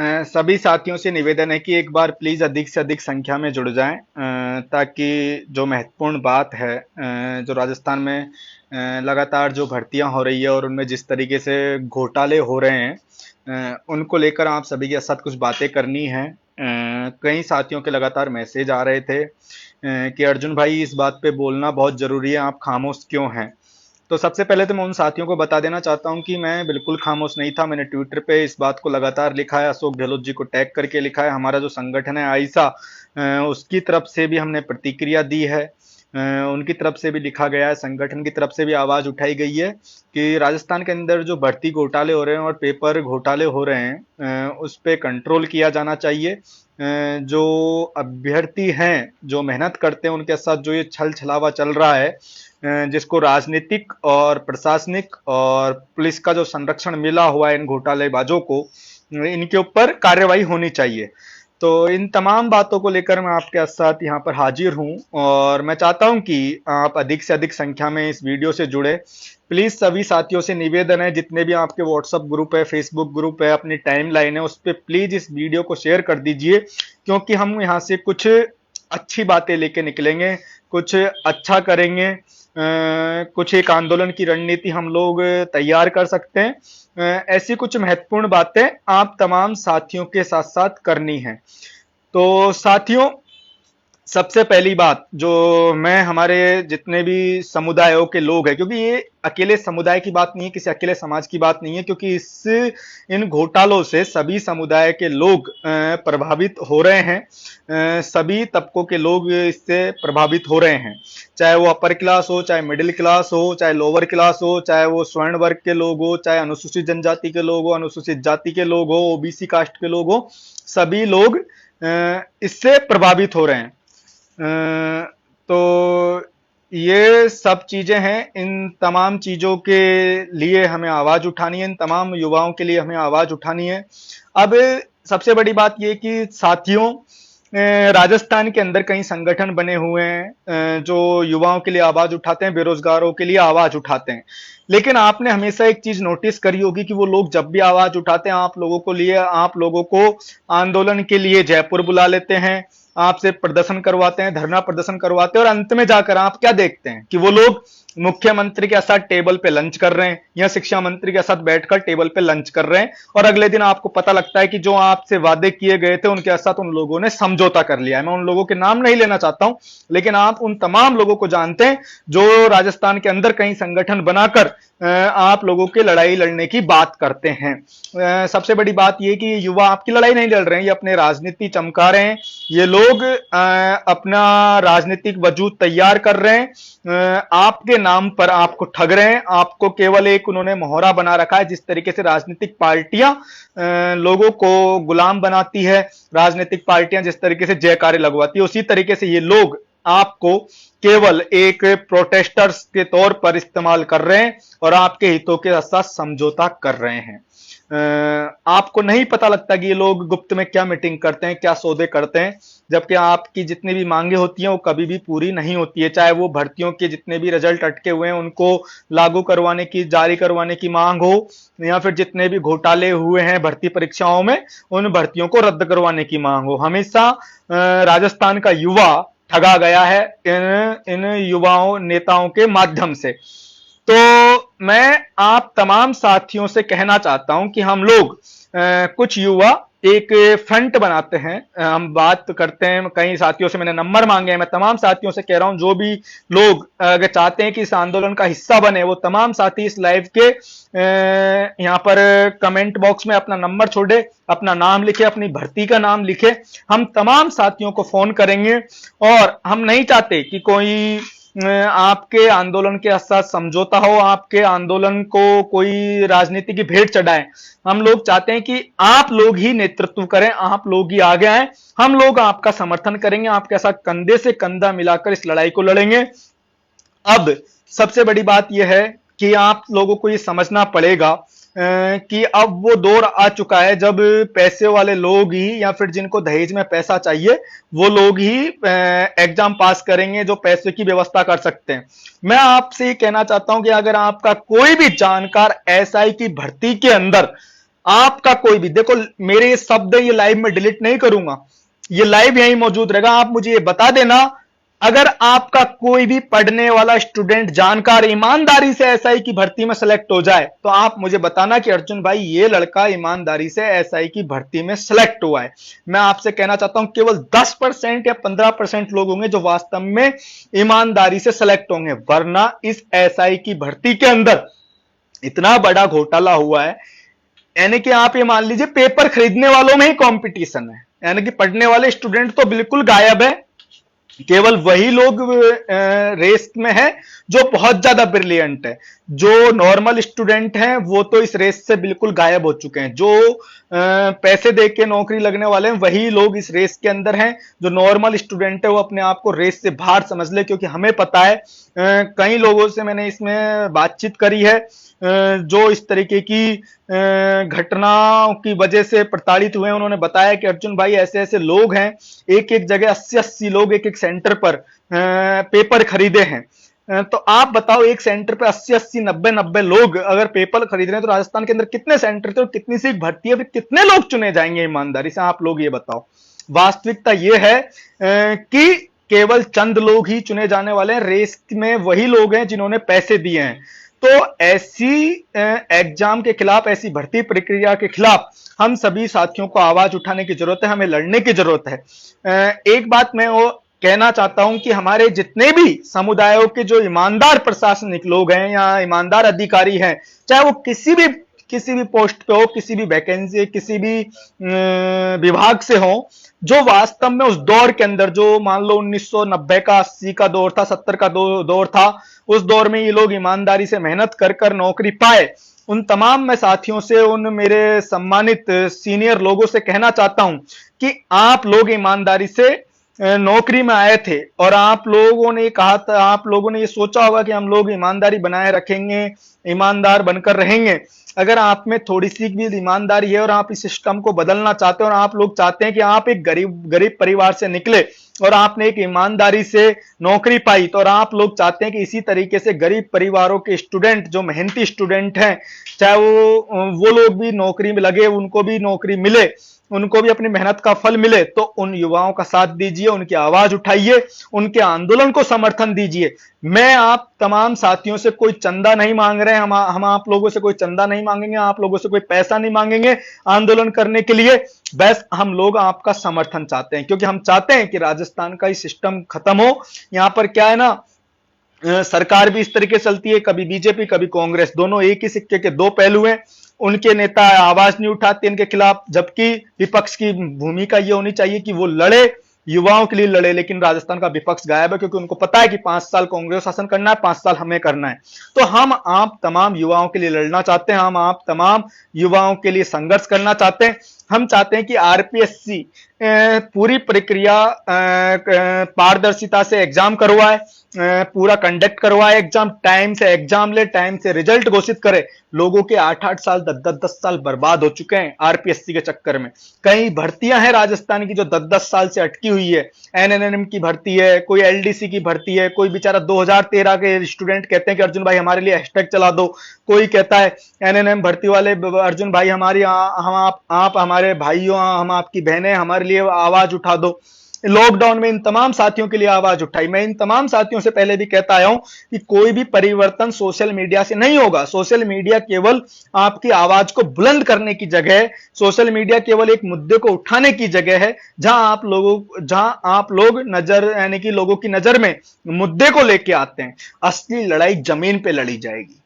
सभी साथियों से निवेदन है कि एक बार प्लीज अधिक से अधिक संख्या में जुड़ जाएं, ताकि जो महत्वपूर्ण बात है, जो राजस्थान में लगातार जो भर्तियां हो रही है और उनमें जिस तरीके से घोटाले हो रहे हैं, उनको लेकर आप सभी के साथ कुछ बातें करनी है। कई साथियों के लगातार मैसेज आ रहे थे कि अर्जुन भाई इस बात पे बोलना बहुत जरूरी है, आप खामोश क्यों हैं। तो सबसे पहले तो मैं उन साथियों को बता देना चाहता हूं कि मैं बिल्कुल खामोश नहीं था। मैंने ट्विटर पे इस बात को लगातार लिखा है, अशोक गहलोत जी को टैग करके लिखा है। हमारा जो संगठन है आइसा, उसकी तरफ से भी हमने प्रतिक्रिया दी है। उनकी तरफ से भी लिखा गया है, संगठन की तरफ से भी आवाज उठाई गई है कि राजस्थान के अंदर जो भर्ती घोटाले हो रहे हैं और पेपर घोटाले हो रहे हैं, उस पे कंट्रोल किया जाना चाहिए। जो अभ्यर्थी हैं, जो मेहनत करते हैं, उनके साथ जो ये छल छलावा चल रहा है, जिसको राजनीतिक और प्रशासनिक और पुलिस का जो संरक्षण मिला हुआ है इन घोटालेबाजों को, इनके ऊपर कार्रवाई होनी चाहिए। तो इन तमाम बातों को लेकर मैं आपके साथ यहाँ पर हाजिर हूँ और मैं चाहता हूँ कि आप अधिक से अधिक संख्या में इस वीडियो से जुड़े। प्लीज सभी साथियों से निवेदन है, जितने भी आपके व्हाट्सएप ग्रुप है, फेसबुक ग्रुप है, अपनी टाइम लाइन है, उस पर प्लीज इस वीडियो को शेयर कर दीजिए, क्योंकि हम यहाँ से कुछ अच्छी बातें लेके निकलेंगे, कुछ अच्छा करेंगे, कुछ एक आंदोलन की रणनीति हम लोग तैयार कर सकते हैं। ऐसी कुछ महत्वपूर्ण बातें आप तमाम साथियों के साथ साथ करनी है। तो साथियों, सबसे पहली बात जो मैं हमारे जितने भी समुदायों के लोग हैं, क्योंकि ये अकेले समुदाय की बात नहीं है, किसी अकेले समाज की बात नहीं है, क्योंकि इस इन घोटालों से सभी समुदाय के लोग प्रभावित हो रहे हैं। सभी तबकों के लोग इससे प्रभावित हो रहे हैं, चाहे वो अपर क्लास हो, चाहे मिडिल क्लास हो, चाहे लोअर क्लास हो, चाहे वो स्वर्ण वर्ग के लोग हो, चाहे अनुसूचित जनजाति के लोग हो, अनुसूचित जाति के लोग हो, ओबीसी कास्ट के लोग हो, सभी लोग इससे प्रभावित हो रहे हैं। तो ये सब चीजें हैं, इन तमाम चीजों के लिए हमें आवाज उठानी है, इन तमाम युवाओं के लिए हमें आवाज उठानी है। अब सबसे बड़ी बात ये कि साथियों, राजस्थान के अंदर कई संगठन बने हुए हैं जो युवाओं के लिए आवाज उठाते हैं, बेरोजगारों के लिए आवाज उठाते हैं। लेकिन आपने हमेशा एक चीज नोटिस करी होगी कि वो लोग जब भी आवाज उठाते हैं, आप लोगों को आंदोलन के लिए जयपुर बुला लेते हैं, आपसे प्रदर्शन करवाते हैं, धरना प्रदर्शन करवाते हैं, और अंत में जाकर आप क्या देखते हैं कि वो लोग मुख्यमंत्री के साथ टेबल पे लंच कर रहे हैं या शिक्षा मंत्री के साथ बैठकर टेबल पे लंच कर रहे हैं, और अगले दिन आपको पता लगता है कि जो आपसे वादे किए गए थे उनके साथ उन लोगों ने समझौता कर लिया है। मैं उन लोगों के नाम नहीं लेना चाहता हूं, लेकिन आप उन तमाम लोगों को जानते हैं जो राजस्थान के अंदर कई संगठन बनाकर आप लोगों की लड़ाई लड़ने की बात करते हैं। सबसे बड़ी बात यह कि युवा आपकी लड़ाई नहीं लड़ रहे हैं, ये अपने राजनीति चमका रहे हैं। ये लोग अपना राजनीतिक वजूद तैयार कर रहे हैं, आपके नाम पर आपको ठग रहे हैं। आपको केवल एक उन्होंने मोहरा बना रखा है। जिस तरीके से राजनीतिक पार्टियां लोगों को गुलाम बनाती है, राजनीतिक पार्टियां जिस तरीके से जयकारे लगवाती है, उसी तरीके से ये लोग आपको केवल एक प्रोटेस्टर्स के तौर पर इस्तेमाल कर रहे हैं और आपके हितों के साथ समझौता कर रहे हैं। आपको नहीं पता लगता कि ये लोग गुप्त में क्या मीटिंग करते हैं, क्या सौदे करते हैं, जबकि आपकी जितनी भी मांगे होती हैं वो कभी भी पूरी नहीं होती है। चाहे वो भर्तियों के जितने भी रिजल्ट अटके हुए हैं उनको लागू करवाने की, जारी करवाने की मांग हो, या फिर जितने भी घोटाले हुए हैं भर्ती परीक्षाओं में उन भर्तियों को रद्द करवाने की मांग हो, हमेशा राजस्थान का युवा ठगा गया है इन युवाओं नेताओं के माध्यम से। तो मैं आप तमाम साथियों से कहना चाहता हूं कि हम लोग कुछ युवा एक फ्रंट बनाते हैं, हम बात करते हैं। कई साथियों से मैंने नंबर मांगे हैं, मैं तमाम साथियों से कह रहा हूं जो भी लोग अगर चाहते हैं कि इस आंदोलन का हिस्सा बने, वो तमाम साथी इस लाइव के यहां पर कमेंट बॉक्स में अपना नंबर छोड़े, अपना नाम लिखे, अपनी भर्ती का नाम लिखे। हम तमाम साथियों को फोन करेंगे और हम नहीं चाहते कि कोई आपके आंदोलन के साथ समझौता हो, आपके आंदोलन को कोई राजनीति की भेंट चढ़ाए। हम लोग चाहते हैं कि आप लोग ही नेतृत्व करें, आप लोग ही आगे आए, हम लोग आपका समर्थन करेंगे, आपके साथ कंधे से कंधा मिलाकर इस लड़ाई को लड़ेंगे। अब सबसे बड़ी बात यह है कि आप लोगों को यह समझना पड़ेगा कि अब वो दौर आ चुका है जब पैसे वाले लोग ही, या फिर जिनको दहेज में पैसा चाहिए, वो लोग ही एग्जाम पास करेंगे जो पैसे की व्यवस्था कर सकते हैं। मैं आपसे ये कहना चाहता हूं कि अगर आपका कोई भी जानकार एसआई की भर्ती के अंदर आपका कोई भी, देखो मेरे ये शब्द है, ये लाइव में डिलीट नहीं करूंगा, ये लाइव यहीं मौजूद रहेगा। आप मुझे ये बता देना, अगर आपका कोई भी पढ़ने वाला स्टूडेंट जानकार ईमानदारी से एसआई की भर्ती में सेलेक्ट हो जाए, तो आप मुझे बताना कि अर्जुन भाई ये लड़का ईमानदारी से एसआई की भर्ती में सेलेक्ट हुआ है। मैं आपसे कहना चाहता हूं केवल 10% या 15% लोग होंगे जो वास्तव में ईमानदारी से सेलेक्ट होंगे, वरना इस एसआई की भर्ती के अंदर इतना बड़ा घोटाला हुआ है। यानी कि आप ये मान लीजिए पेपर खरीदने वालों में ही कंपटीशन है, यानी कि पढ़ने वाले स्टूडेंट तो बिल्कुल गायब है, केवल वही लोग रेस में है जो बहुत ज्यादा ब्रिलियंट है। जो नॉर्मल स्टूडेंट हैं वो तो इस रेस से बिल्कुल गायब हो चुके हैं। जो पैसे दे के नौकरी लगने वाले हैं वही लोग इस रेस के अंदर हैं। जो नॉर्मल स्टूडेंट है वो अपने आप को रेस से बाहर समझ ले, क्योंकि हमें पता है, कई लोगों से मैंने इसमें बातचीत करी है जो इस तरीके की घटनाओं की वजह से प्रताड़ित हुए हैं। उन्होंने बताया कि अर्जुन भाई ऐसे ऐसे लोग हैं, एक एक जगह 80-80 लोग एक एक सेंटर पर पेपर खरीदे हैं। तो आप बताओ, एक सेंटर पे 80-80, 90-90 लोग अगर पेपर खरीद रहे हैं, तो राजस्थान के अंदर कितने सेंटर थे और कितनी सीट भर्ती है, फिर कितने लोग चुने जाएंगे ईमानदारी से? आप लोग ये बताओ। वास्तविकता ये है कि केवल चंद लोग ही चुने जाने वाले हैं। रेस में वही लोग हैं जिन्होंने पैसे दिए हैं। तो ऐसी एग्जाम के खिलाफ, ऐसी भर्ती प्रक्रिया के खिलाफ हम सभी साथियों को आवाज उठाने की जरूरत है, हमें लड़ने की जरूरत है। एक बात मैं वो कहना चाहता हूं कि हमारे जितने भी समुदायों के जो ईमानदार प्रशासनिक लोग हैं या ईमानदार अधिकारी हैं, चाहे वो किसी भी पोस्ट पे हो, किसी भी वैकेंसी, किसी भी विभाग से हो, जो वास्तव में उस दौर के अंदर, जो मान लो 1990 का, 80 का दौर था, 70 का दौर था, उस दौर में ये लोग ईमानदारी से मेहनत कर कर नौकरी पाए, उन तमाम मैं साथियों से, उन मेरे सम्मानित सीनियर लोगों से कहना चाहता हूं कि आप लोग ईमानदारी से नौकरी में आए थे और आप लोगों ने कहा था, आप लोगों ने ये सोचा होगा कि हम लोग ईमानदारी बनाए रखेंगे, ईमानदार बनकर रहेंगे। अगर आप में थोड़ी सी भी ईमानदारी है और आप इस सिस्टम को बदलना चाहते हैं और आप लोग चाहते हैं कि आप एक गरीब परिवार से निकले और आपने एक ईमानदारी से नौकरी पाई, तो और आप लोग चाहते हैं कि इसी तरीके से गरीब परिवारों के स्टूडेंट, जो मेहनती स्टूडेंट हैं, चाहे वो लोग भी नौकरी में लगे, उनको भी नौकरी मिले, उनको भी अपनी मेहनत का फल मिले, तो उन युवाओं का साथ दीजिए, उनकी आवाज उठाइए, उनके आंदोलन को समर्थन दीजिए। मैं आप तमाम साथियों से कोई चंदा नहीं मांग रहे हैं, हम आप लोगों से कोई चंदा नहीं मांगेंगे, आप लोगों से कोई पैसा नहीं मांगेंगे आंदोलन करने के लिए। बस हम लोग आपका समर्थन चाहते हैं, क्योंकि हम चाहते हैं कि राजस्थान का ये सिस्टम खत्म हो। यहां पर क्या है ना, सरकार भी इस तरीके से चलती है, कभी बीजेपी कभी कांग्रेस, दोनों एक ही सिक्के के दो पहलू हैं। उनके नेता आवाज नहीं उठाते इनके खिलाफ, जबकि विपक्ष की भूमिका यह होनी चाहिए कि वो लड़े, युवाओं के लिए लड़े। लेकिन राजस्थान का विपक्ष गायब है, क्योंकि उनको पता है कि 5 साल कांग्रेस शासन करना है, 5 साल हमें करना है। तो हम आप तमाम युवाओं के लिए लड़ना चाहते हैं, हम आप तमाम युवाओं के लिए संघर्ष करना चाहते हैं। हम चाहते हैं कि आरपीएससी पूरी प्रक्रिया पारदर्शिता से एग्जाम करवाए, पूरा कंडक्ट करवाए एग्जाम, टाइम से एग्जाम ले, टाइम से रिजल्ट घोषित करे। लोगों के 8-8 साल, 10-10 साल बर्बाद हो चुके हैं आरपीएससी के चक्कर में। कई भर्तियां हैं राजस्थान की जो 10-10 साल से अटकी हुई है। एनएनएम की भर्ती है, कोई एलडीसी की भर्ती है, कोई बेचारा 2013 के स्टूडेंट कहते हैं कि अर्जुन भाई हमारे लिए हैशटैग चला दो, कोई कहता है एनएनएम भर्ती वाले अर्जुन भाई हमारी हम आप हमारे भाइयों, हम आपकी बहनें, हमारे लिए आवाज उठा दो। लॉकडाउन में इन तमाम साथियों के लिए आवाज उठाई। मैं इन तमाम साथियों से पहले भी कहता आया हूं कि कोई भी परिवर्तन सोशल मीडिया से नहीं होगा। सोशल मीडिया केवल आपकी आवाज को बुलंद करने की जगह है, सोशल मीडिया केवल एक मुद्दे को उठाने की जगह है, जहां आप लोग नजर, यानी कि लोगों की नजर में मुद्दे को लेके आते हैं। असली लड़ाई जमीन पे लड़ी जाएगी।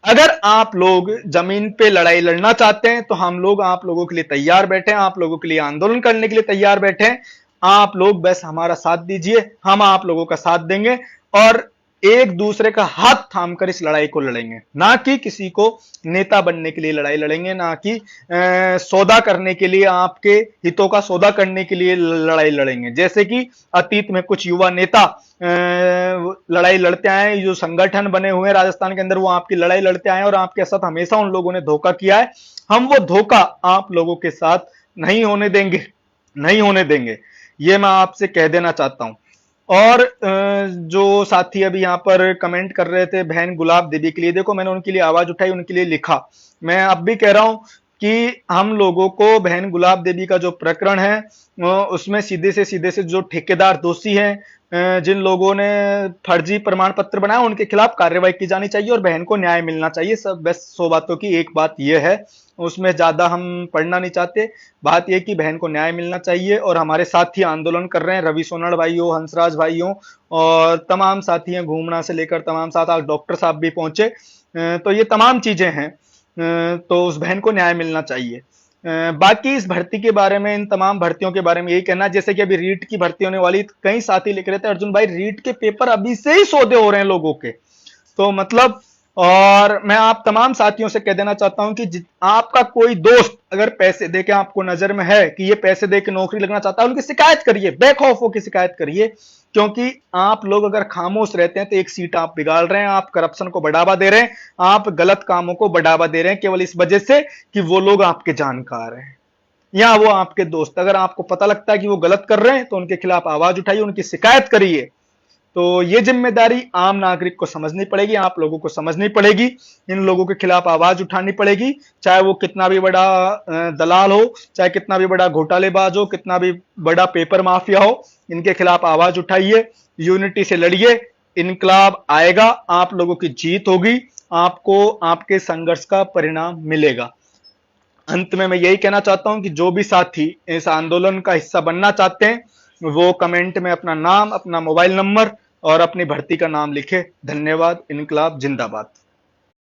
अगर आप लोग जमीन पे लड़ाई लड़ना चाहते हैं तो हम लोग आप लोगों के लिए तैयार बैठे हैं, आप लोगों के लिए आंदोलन करने के लिए तैयार बैठे हैं। आप लोग बस हमारा साथ दीजिए, हम आप लोगों का साथ देंगे और एक दूसरे का हाथ थामकर इस लड़ाई को लड़ेंगे। ना कि किसी को नेता बनने के लिए लड़ाई लड़ेंगे, ना कि सौदा करने के लिए, आपके हितों का सौदा करने के लिए लड़ाई लड़ेंगे। जैसे कि अतीत में कुछ युवा नेता लड़ाई लड़ते आए, जो संगठन बने हुए हैं राजस्थान के अंदर, वो आपकी लड़ाई लड़ते आए और आपके साथ हमेशा उन लोगों ने धोखा किया है। हम वो धोखा आप लोगों के साथ नहीं होने देंगे, नहीं होने देंगे, ये मैं आपसे कह देना चाहता हूं। और जो साथी अभी यहां पर कमेंट कर रहे थे बहन गुलाब देवी के लिए, देखो मैंने उनके लिए आवाज उठाई, उनके लिए लिखा। मैं अब भी कह रहा हूं कि हम लोगों को बहन गुलाब देवी का जो प्रकरण है उसमें सीधे से जो ठेकेदार दोषी हैं, जिन लोगों ने फर्जी प्रमाण पत्र बनाया, उनके खिलाफ कार्रवाई की जानी चाहिए और बहन को न्याय मिलना चाहिए। सब बस 100 बातों की एक बात यह है, उसमें ज्यादा हम पढ़ना नहीं चाहते। बात यह कि बहन को न्याय मिलना चाहिए और हमारे साथी आंदोलन कर रहे हैं, रवि सोनड़ भाइयों, हंसराज भाइयों और तमाम साथी हैं, घूमना से लेकर तमाम साथ, आज डॉक्टर साहब भी पहुंचे। तो ये तमाम चीजें हैं, तो उस बहन को न्याय मिलना चाहिए। बाकी इस भर्ती के बारे में, इन तमाम भर्तियों के बारे में यही कहना, जैसे कि अभी रीट की भर्ती होने वाली, कई साथी लिख रहे थे अर्जुन भाई रीट के पेपर अभी से ही सौदे हो रहे हैं लोगों के, तो मतलब, और मैं आप तमाम साथियों से कह देना चाहता हूं कि आपका कोई दोस्त अगर पैसे देके आपको नजर में है कि ये पैसे देके नौकरी लगना चाहता है, उनकी शिकायत करिए, बैक ऑफ की शिकायत करिए, क्योंकि आप लोग अगर खामोश रहते हैं तो एक सीट आप बिगाड़ रहे हैं, आप करप्शन को बढ़ावा दे रहे हैं, आप गलत कामों को बढ़ावा दे रहे हैं केवल इस वजह से कि वो लोग आपके जानकार हैं या वो आपके दोस्त। अगर आपको पता लगता है कि वो गलत कर रहे हैं तो उनके खिलाफ आवाज उठाइए, उनकी शिकायत करिए। तो ये जिम्मेदारी आम नागरिक को समझनी पड़ेगी, आप लोगों को समझनी पड़ेगी, इन लोगों के खिलाफ आवाज उठानी पड़ेगी, चाहे वो कितना भी बड़ा दलाल हो, चाहे कितना भी बड़ा घोटालेबाज हो, कितना भी बड़ा पेपर माफिया हो, इनके खिलाफ आवाज उठाइए, यूनिटी से लड़िए, इनकलाब आएगा, आप लोगों की जीत होगी, आपको आपके संघर्ष का परिणाम मिलेगा। अंत में मैं यही कहना चाहता हूं कि जो भी साथी इस आंदोलन का हिस्सा बनना चाहते हैं वो कमेंट में अपना नाम, अपना मोबाइल नंबर और अपनी भर्ती का नाम लिखे। धन्यवाद। इनकलाब जिंदाबाद।